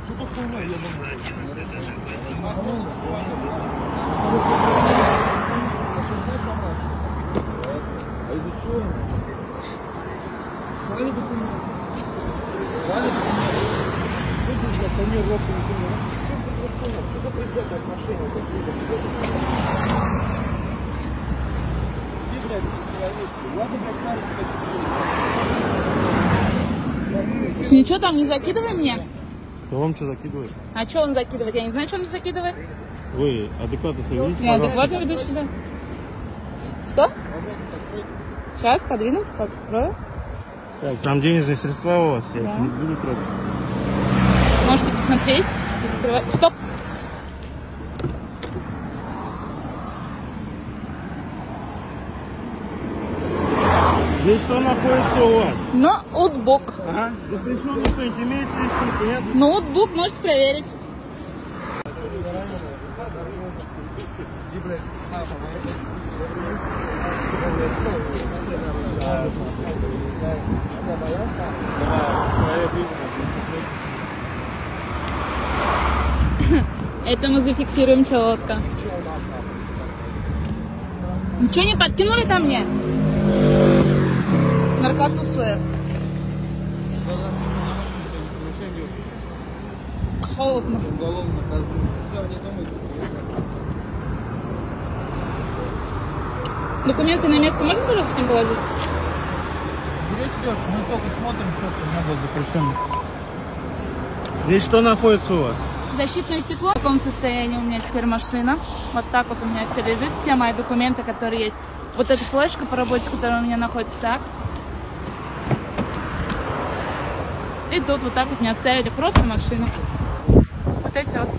Что такое, я думаю? А из-за чего? Дали документы. Дали документы. Что здесь за тонировка? Что за предвзятое отношение к людям? Ничего там не закидывай мне? Да вам что закидывает? А что он закидывает? Я не знаю, что он закидывает. Вы адекватно себя ведите? Я адекватно веду себя. Что? Сейчас подвинусь, покрою. Так, там денежные средства у вас? Я Да. не буду трогать. Можете посмотреть. Стоп! Здесь что находится у вас? Ноутбук. Ага. Запрещенный что-нибудь имеется, если нет? Ноутбук можете проверить. Это мы зафиксируем четко. Ничего не подкинули там мне? Наркоту свою. Холодно. Документы на место можно, пожалуйста, не положить? Берете девушку, мы только смотрим, что у меня было запрещено. Здесь что находится у вас? Защитное стекло. В таком состоянии у меня теперь машина. Вот так вот у меня все лежит. Все мои документы, которые есть. Вот эта флешка по работе, которая у меня находится так. И тут вот так вот мне оставили просто машину. Вот эти вот